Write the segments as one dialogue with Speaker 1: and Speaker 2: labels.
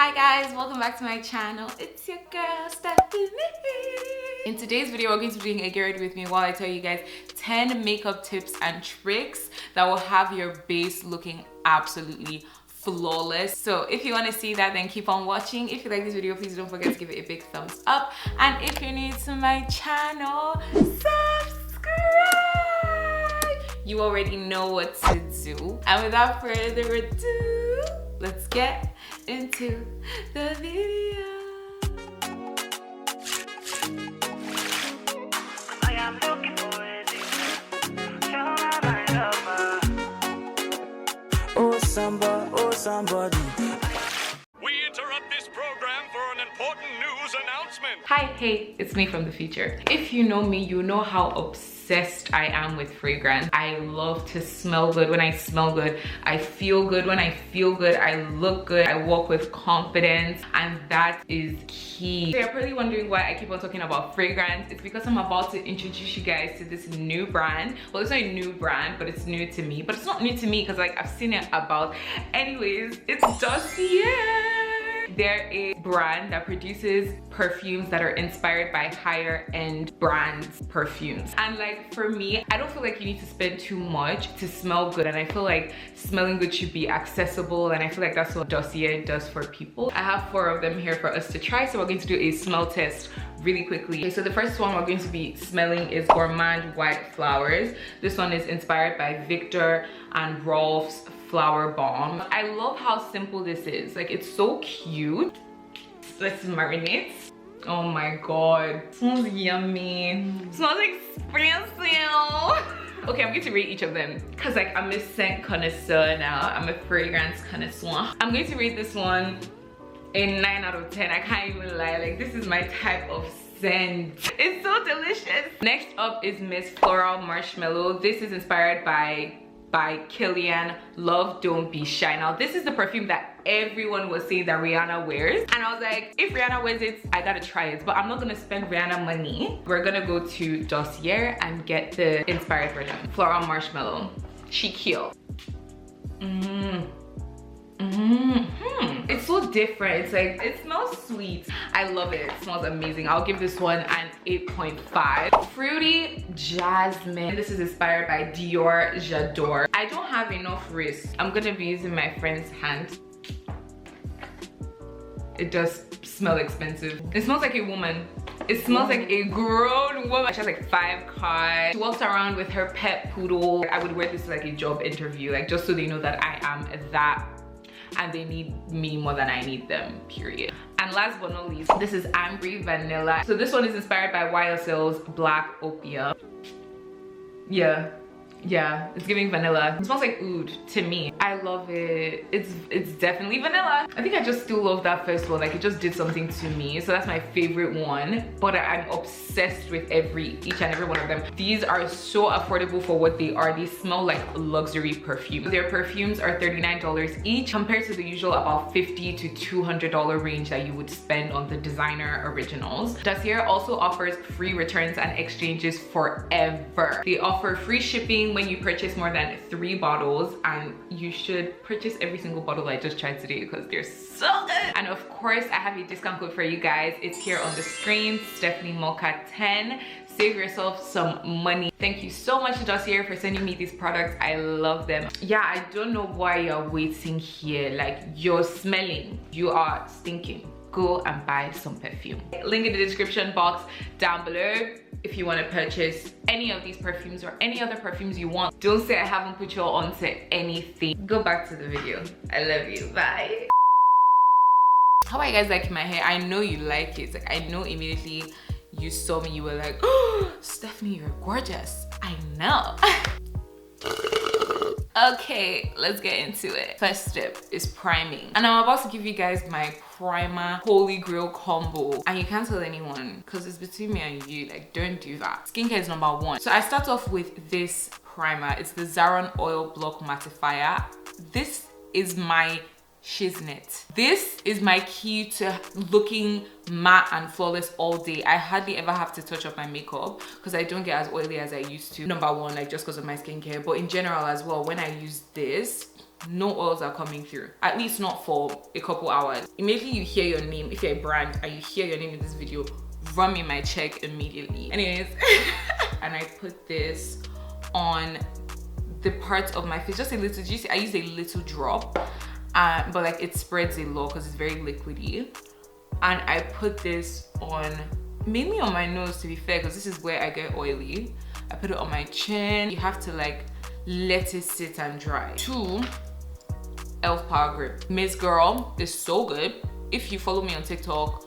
Speaker 1: Hi guys, welcome back to my channel. It's your girl Stephanie. In today's video, we're going to be doing a get ready with me while I tell you guys 10 makeup tips and tricks that will have your base looking absolutely flawless. So if you want to see that, then keep on watching. If you like this video, please don't forget to give it a big thumbs up. And if you're new to my channel, subscribe. You already know what to do. And without further ado, let's get into the video. I am looking for it.
Speaker 2: Oh somebody.
Speaker 3: We interrupt this program for an important news announcement.
Speaker 1: Hi, hey, it's me from the future. If you know me, you know how obsessed I am with fragrance. I love to smell good. When I smell good, I feel good. When I feel good, I look good. I walk with confidence, and that is key. So you're probably wondering why I keep on talking about fragrance. It's because I'm about to introduce you guys to this new brand. Well, it's not a new brand, but it's new to me. But it's not new to me because like I've seen it about. Anyways, it's Dossier. They're a brand that produces perfumes that are inspired by higher end brands perfumes. And like for me, I don't feel like you need to spend too much to smell good, and I feel like smelling good should be accessible, and I feel like that's what Dossier does for people. I have 4 of them here for us to try, so we're going to do a smell test really quickly. Okay, so the first one we're going to be smelling is Gourmand White Flowers. This one is inspired by Victor and Rolf's Flower Bomb. I love how simple this is. Like, it's so cute. Let's marinate. Oh my god, it smells yummy. It smells expensive. Okay, I'm going to rate each of them because like I'm a scent connoisseur now. I'm a fragrance connoisseur. I'm going to rate this one a 9 out of 10. I can't even lie. Like, this is my type of scent. It's so delicious. Next up is Miss Floral Marshmallow. This is inspired by Killian. Love Don't Be Shy. Now this is the perfume that everyone was saying that Rihanna wears, and I was like, if Rihanna wears it, I gotta try it, but I'm not gonna spend Rihanna money. We're gonna go to Dossier and get the inspired version. Floral Marshmallow. She cute. It's so different. It's like, it smells sweet. I love it. It smells amazing. I'll give this one an 8.5. Fruity Jasmine. This is inspired by Dior J'adore. I don't have enough wrist. I'm gonna be using my friend's hand. It does smell expensive. It smells like a woman. It smells like a grown woman. She has like 5 cars. She walks around with her pet poodle. I would wear this to like a job interview, like just so they know that I am that and they need me more than I need them, period. And last but not least, this is Ambre Vanilla. So this one is inspired by YSL's Black Opium. Yeah, it's giving vanilla. It smells like oud to me. I love it. It's definitely vanilla. I think I just still love that first one. Like, it just did something to me. So that's my favorite one. But I'm obsessed with each and every one of them. These are so affordable for what they are. They smell like luxury perfume. Their perfumes are $39 each compared to the usual about $50 to $200 range that you would spend on the designer originals. Dossier also offers free returns and exchanges forever. They offer free shipping when you purchase more than 3 bottles, and you should purchase every single bottle I just tried today because they're so good. And of course, I have a discount code for you guys. It's here on the screen, Stephanie Moka 10. Save yourself some money. Thank you so much to Dossier for sending me these products. I love them. Yeah, I don't know why you're waiting here. Like, you're smelling, you are stinking. Go and buy some perfume. Link in the description box down below if you want to purchase any of these perfumes or any other perfumes you want. Don't say I haven't put you all onto anything. Go back to the video. I love you. Bye. How are you guys liking my hair? I know you like it. Like, I know immediately you saw me, you were like, oh, Stephanie, you're gorgeous. I know. Okay, let's get into it. First step is priming, and I'm about to give you guys my primer holy grail combo, and you can't tell anyone because it's between me and you. Like, don't do that. Skincare is number 1. So I start off with this primer. It's the Zaron Oil Block Mattifier. This is my shiznit. This is my key to looking matte and flawless all day. I hardly ever have to touch up my makeup because I don't get as oily as I used to. Number 1, like, just because of my skincare, but in general as well, when I use this, no oils are coming through, at least not for a couple hours. Immediately you hear your name, if you're a brand and you hear your name in this video, run me my check immediately. Anyways, and I put this on the parts of my face, just a little. Did you see I use a little drop, but like it spreads a lot because it's very liquidy. And I put this on mainly on my nose, to be fair, because this is where I get oily. I put it on my chin. You have to like let it sit and dry. 2 Elf Power Grip. Miss Girl is so good. If you follow me on TikTok,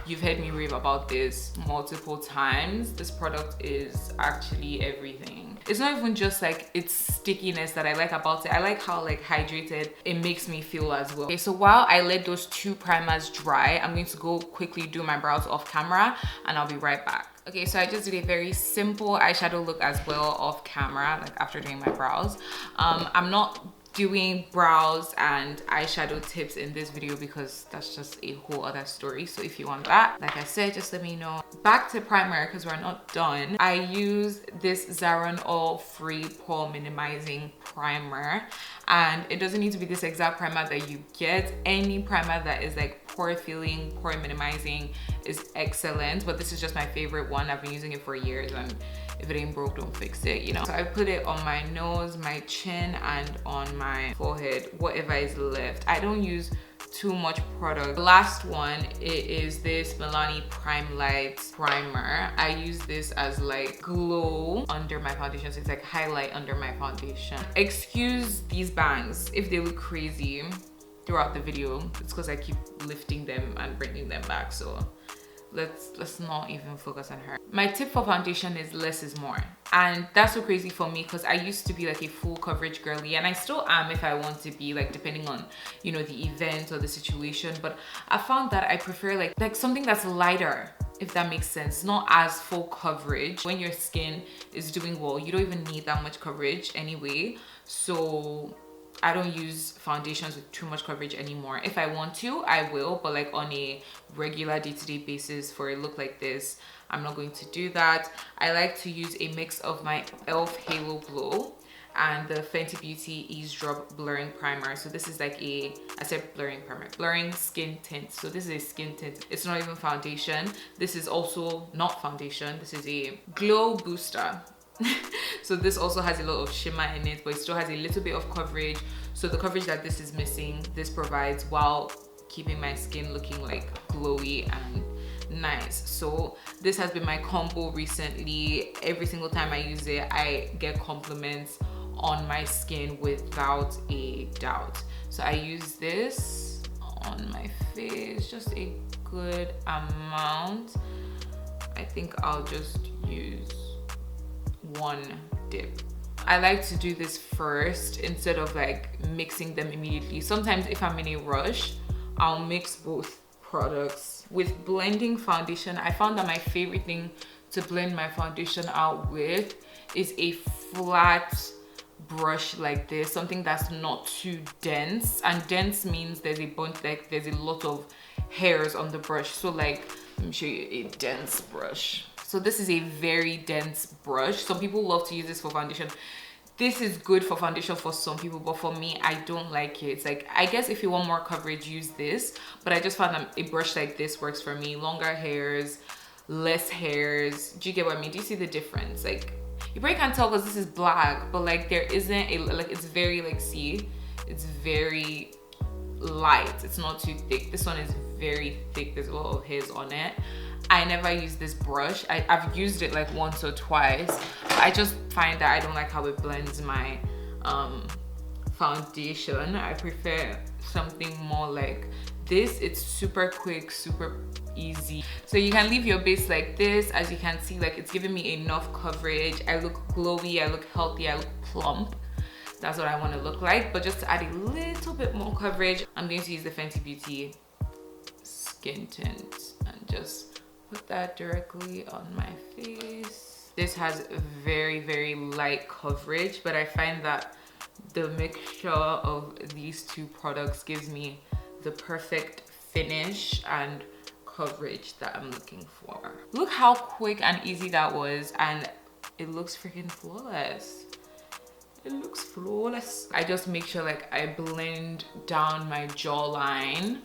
Speaker 1: you've heard me rave about this multiple times. This product is actually everything. It's not even just like its stickiness that I like about it. I like how like hydrated it makes me feel as well. Okay, so while I let those 2 primers dry, I'm going to go quickly do my brows off camera and I'll be right back. Okay, so I just did a very simple eyeshadow look as well off camera, like after doing my brows. I'm not doing brows and eyeshadow tips in this video because that's just a whole other story. So if you want that, like I said, just let me know. Back to primer because we're not done. I use this Zaron All Free Pore Minimizing Primer, and it doesn't need to be this exact primer that you get. Any primer that is like pore filling, pore minimizing is excellent, but this is just my favorite one. I've been using it for years, and if it ain't broke, don't fix it, you know. So I put it on my nose, my chin, and on my forehead, whatever is left. I don't use too much product. The last one, it is this Milani Prime Light Primer. I use this as like glow under my foundation, so it's like highlight under my foundation. Excuse these bangs if they look crazy throughout the video. It's because I keep lifting them and bringing them back, so let's not even focus on her. My tip for foundation is less is more, and that's so crazy for me because I used to be like a full coverage girly, and I still am if I want to be, like depending on, you know, the event or the situation. But I found that I prefer like something that's lighter, if that makes sense, not as full coverage. When your skin is doing well, you don't even need that much coverage anyway. So I don't use foundations with too much coverage anymore. If I want to, I will, but like on a regular day-to-day basis for a look like this, I'm not going to do that. I like to use a mix of my e.l.f. Halo Glow and the Fenty Beauty Eavesdrop Blurring Primer. So this is like I said blurring primer, blurring skin tint. So this is a skin tint. It's not even foundation. This is also not foundation. This is a glow booster. So this also has a lot of shimmer in it, but it still has a little bit of coverage. So the coverage that this is missing, this provides, while keeping my skin looking like glowy and nice. So this has been my combo recently. Every single time I use it, I get compliments on my skin without a doubt. So I use this on my face, just a good amount. I think I'll just use 1 dip. I like to do this first instead of like mixing them immediately. Sometimes if I'm in a rush, I'll mix both products. With blending foundation, I found that my favorite thing to blend my foundation out with is a flat brush like this, something that's not too dense. And dense means there's a bunch, like there's a lot of hairs on the brush. So like, let me show you a dense brush. So this is a very dense brush. Some people love to use this for foundation. This is good for foundation for some people, but for me, I don't like it. It's like, I guess if you want more coverage, use this. But I just found that a brush like this works for me. Longer hairs, less hairs. Do you get what I mean? Do you see the difference? Like, you probably can't tell because this is black, but like there isn't a, like it's very like, see, it's very light. It's not too thick. This one is very thick. There's a lot of hairs on it. I never use this brush. I've used it like once or twice. I just find that I don't like how it blends my foundation. I prefer something more like this. It's super quick, super easy. So you can leave your base like this. As you can see, like it's giving me enough coverage. I look glowy, I look healthy, I look plump. That's what I want to look like. But just to add a little bit more coverage, I'm going to use the Fenty Beauty Skin Tint and just put that directly on my face. This has very, very light coverage, but I find that the mixture of these 2 products gives me the perfect finish and coverage that I'm looking for. Look how quick and easy that was, and it looks freaking flawless. It looks flawless. I just make sure like I blend down my jawline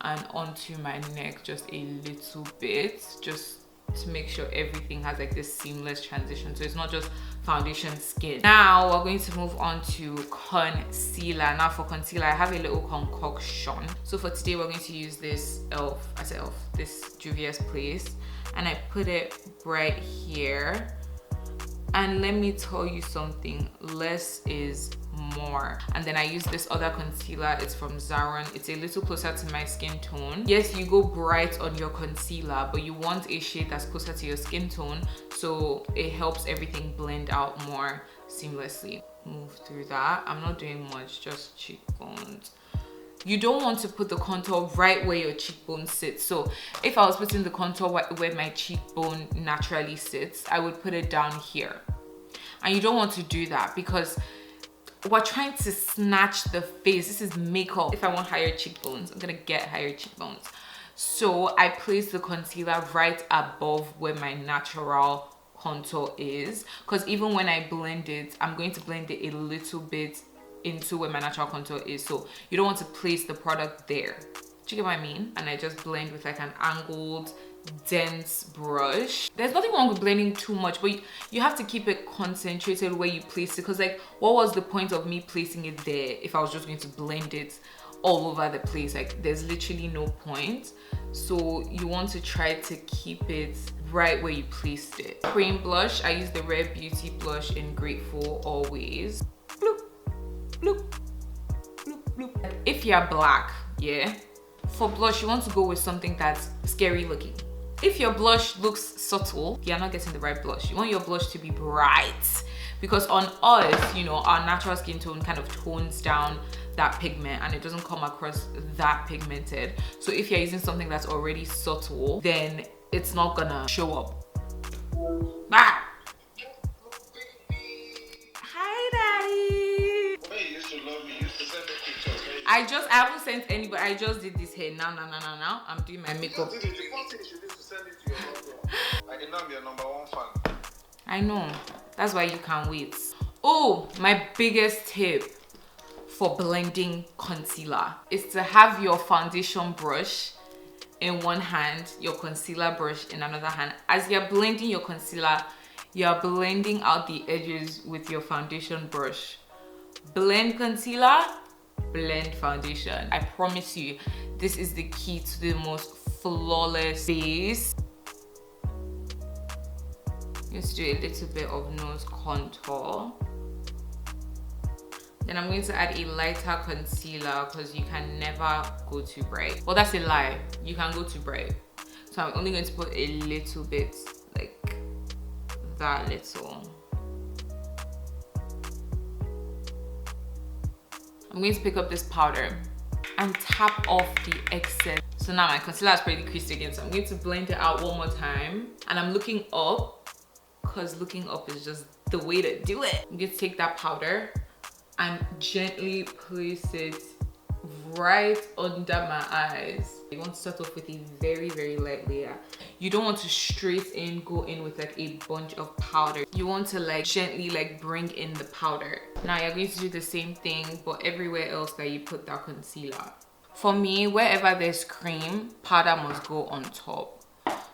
Speaker 1: and onto my neck just a little bit, just to make sure everything has like this seamless transition, so it's not just foundation skin. Now we're going to move on to concealer. Now for concealer, I have a little concoction. So for today, we're going to use this this Juvia's Place, and I put it right here. And let me tell you something, less is more. And then I use this other concealer. It's from Zaron. It's a little closer to my skin tone. Yes, you go bright on your concealer, but you want a shade that's closer to your skin tone, so it helps everything blend out more seamlessly. Move through that. I'm not doing much, just cheekbones. You don't want to put the contour right where your cheekbone sits. So if I was putting the contour where my cheekbone naturally sits, I would put it down here. And you don't want to do that because we're trying to snatch the face. This is makeup. If I want higher cheekbones, I'm gonna get higher cheekbones. So I place the concealer right above where my natural contour is, because even when I blend it, I'm going to blend it a little bit into where my natural contour is, so you don't want to place the product there. Do you get what I mean? And I just blend with like an angled, dense brush. There's nothing wrong with blending too much, but you have to keep it concentrated where you place it, because like, what was the point of me placing it there if I was just going to blend it all over the place? Like, there's literally no point. So you want to try to keep it right where you placed it. Cream blush, I use the Rare Beauty blush in Grateful Always. Bloop. Bloop, bloop, bloop. If you're black, yeah, for blush, you want to go with something that's scary looking. If your blush looks subtle, you're not getting the right blush. You want your blush to be bright, because on us, you know, our natural skin tone kind of tones down that pigment and it doesn't come across that pigmented. So if you're using something that's already subtle, then it's not gonna show up. Ah! I haven't sent anybody. I just did this hair. Now. I'm doing my makeup.
Speaker 4: The first thing you need to send it to your mother. I can now be your #1 fan.
Speaker 1: I know. That's why you can't wait. Oh, my biggest tip for blending concealer is to have your foundation brush in one hand, your concealer brush in another hand. As you're blending your concealer, you're blending out the edges with your foundation brush. Blend concealer, blend foundation. I promise you, this is the key to the most flawless base. Just do a little bit of nose contour. Then I'm going to add a lighter concealer, because you can never go too bright. Well, that's a lie. You can go too bright. So I'm only going to put a little bit, like that little. I'm going to pick up this powder and tap off the excess. So now my concealer is pretty creased again, so I'm going to blend it out one more time. And I'm looking up, because looking up is just the way to do it. I'm going to take that powder and gently place it right under my eyes. You want to start off with a very, very light layer. You don't want to straight in go in with like a bunch of powder. You want to like gently like bring in the powder. Now you're going to do the same thing but everywhere else that you put that concealer. For me, wherever there's cream, powder must go on top.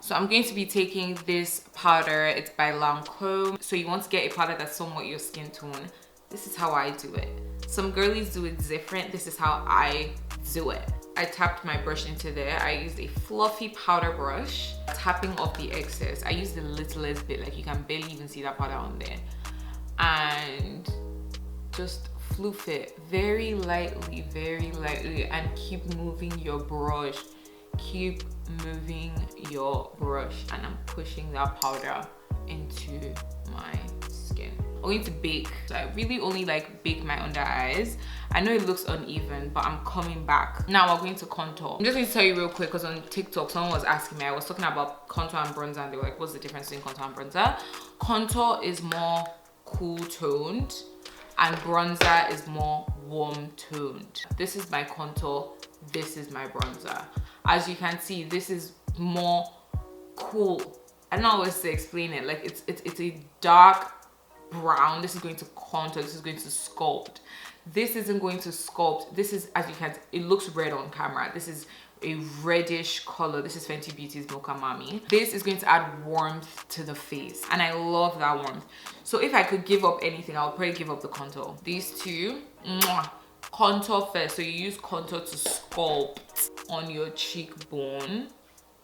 Speaker 1: So I'm going to be taking this powder. It's by Lancome. So you want to get a powder that's somewhat your skin tone. This is how I do it. Some girlies do it different. This is how I do it. I tapped my brush into there. I used a fluffy powder brush, tapping off the excess. I used the littlest bit, like you can barely even see that powder on there. And just floof it very lightly, and keep moving your brush. Keep moving your brush, and I'm pushing that powder into my skin. I'm going to bake. So I really only like bake my under eyes. I know it looks uneven, but I'm coming back. Now we're going to contour. I'm just going to tell you real quick, because on TikTok, someone was asking me, I was talking about contour and bronzer, and they were like, what's the difference between contour and bronzer? Contour is more cool toned, and bronzer is more warm toned. This is my contour, this is my bronzer. As you can see, this is more cool. I don't know how else to explain it. Like it's a dark brown. This is going to contour. This is going to sculpt. This isn't going to sculpt. This is, as you can, it looks red on camera. This is a reddish color. This is Fenty Beauty's Moka Mami. This is going to add warmth to the face, and I love that warmth. So if I could give up anything, I would probably give up the contour. These two, mwah, contour first. So you use contour to sculpt on your cheekbone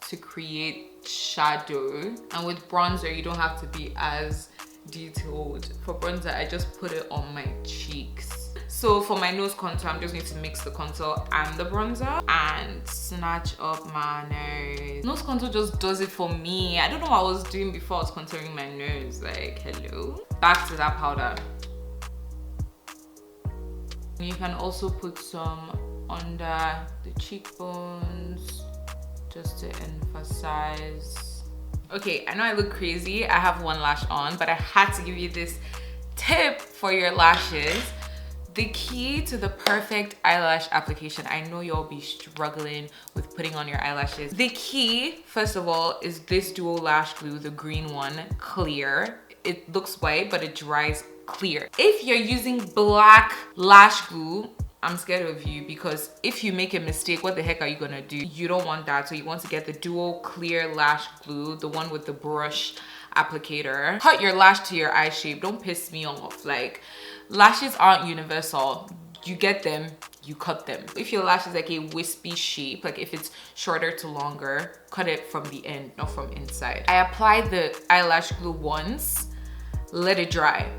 Speaker 1: to create shadow, and with bronzer you don't have to be as detailed. For bronzer, I just put it on my cheeks. So for my nose contour, I'm just going to mix the contour and the bronzer and snatch up my nose. Nose contour just does it for me. I don't know what I was doing before I was contouring my nose. Like, hello. Back to that powder. You can also put some under the cheekbones just to emphasize. Okay, I know I look crazy. I have one lash on, but I had to give you this tip for your lashes. The key to the perfect eyelash application, I know you'll be struggling with putting on your eyelashes. The key, first of all, is this dual lash glue, the green one, clear. It looks white, but it dries clear. If you're using black lash glue, I'm scared of you, because if you make a mistake, what the heck are you gonna do? You don't want that. So you want to get the dual clear lash glue, the one with the brush applicator. Cut your lash to your eye shape. Don't piss me off. Like, lashes aren't universal. You get them, you cut them. If your lash is like a wispy shape, like if it's shorter to longer, cut it from the end, not from inside. I applied the eyelash glue once, let it dry.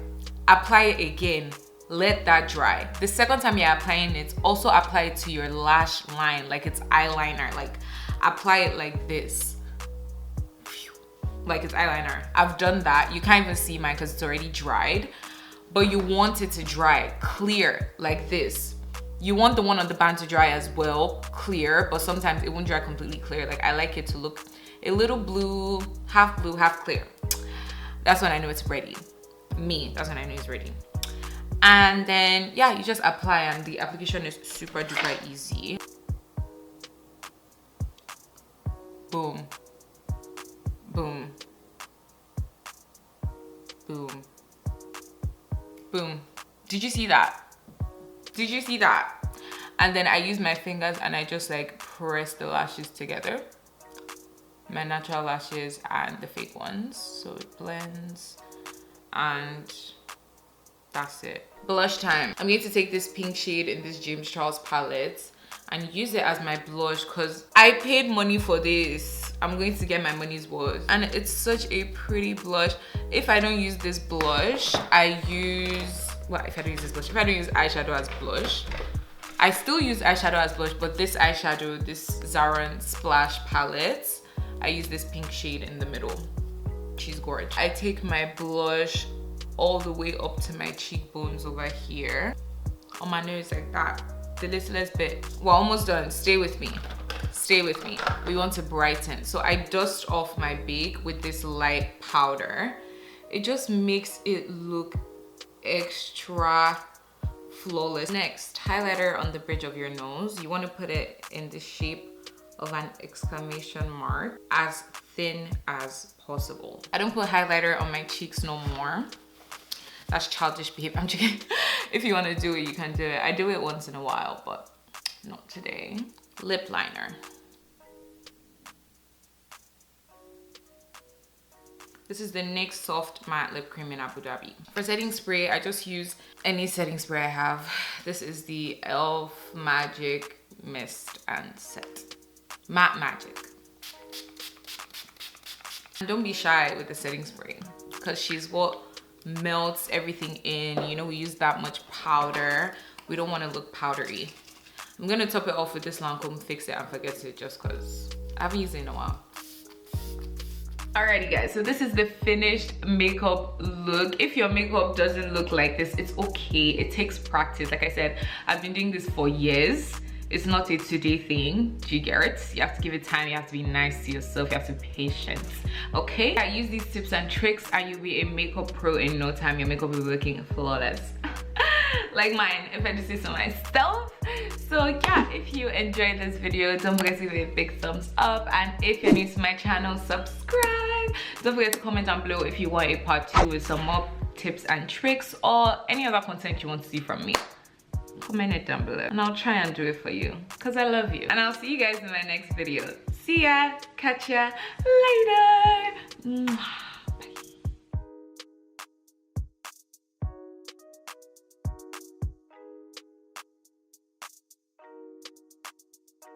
Speaker 1: Apply it again, let that dry. The second time you're applying it, also apply it to your lash line like it's eyeliner. Like, apply it like this, like it's eyeliner. I've done that. You can't even see mine because it's already dried, but you want it to dry clear like this. You want the one on the band to dry as well, clear, but sometimes it won't dry completely clear. Like, I like it to look a little blue, half clear. That's when I know it's ready. That's when I know it's ready. And then, yeah, you just apply, and the application is super duper easy. Boom. Boom. Boom. Boom. Did you see that? Did you see that? And then I use my fingers and I just like press the lashes together. My natural lashes and the fake ones. So it blends, and that's it. Blush time. I'm going to take this pink shade in this James Charles palette and use it as my blush, because I paid money for this. I'm going to get my money's worth, and it's such a pretty blush. If I don't use this blush, I use, well, if I don't use this blush, if I don't use eyeshadow as blush, I still use eyeshadow as blush, but this eyeshadow, this Zaron Splash palette, I use this pink shade in the middle. She's gorgeous. I take my blush all the way up to my cheekbones over here, on my nose like that, the littlest bit. We're almost done. Stay with me. Stay with me. We want to brighten. So I dust off my bake with this light powder. It just makes it look extra flawless. Next, highlighter on the bridge of your nose. You want to put it in the shape of an exclamation mark, as thin as possible. I don't put highlighter on my cheeks no more. That's childish behavior. I'm joking. If you want to do it, you can do it. I do it once in a while, but not today. Lip liner. This is the NYX Soft Matte Lip Cream in Abu Dhabi. For setting spray, I just use any setting spray I have. This is the e.l.f. Magic Mist and Set. Matte Magic. And don't be shy with the setting spray, because she's what melts everything in. You know, we use that much powder. We don't want to look powdery. I'm gonna top it off with this Lancome Fix It and Forget It, just because I haven't used it in a while. Alrighty guys, so this is the finished makeup look. If your makeup doesn't look like this, it's okay. It takes practice. Like I said, I've been doing this for years. It's not a today thing. Do you get it? You have to give it time. You have to be nice to yourself. You have to be patient. Okay? I use these tips and tricks and you'll be a makeup pro in no time. Your makeup will be looking flawless. Like mine, if I do say so myself. So yeah, if you enjoyed this video, don't forget to give it a big thumbs up. And if you're new to my channel, subscribe. Don't forget to comment down below if you want a part 2 with some more tips and tricks or any other content you want to see from me, comment it down below and I'll try and do it for you because I love you. And I'll see you guys in my next video. See ya, catch ya later. Mwah.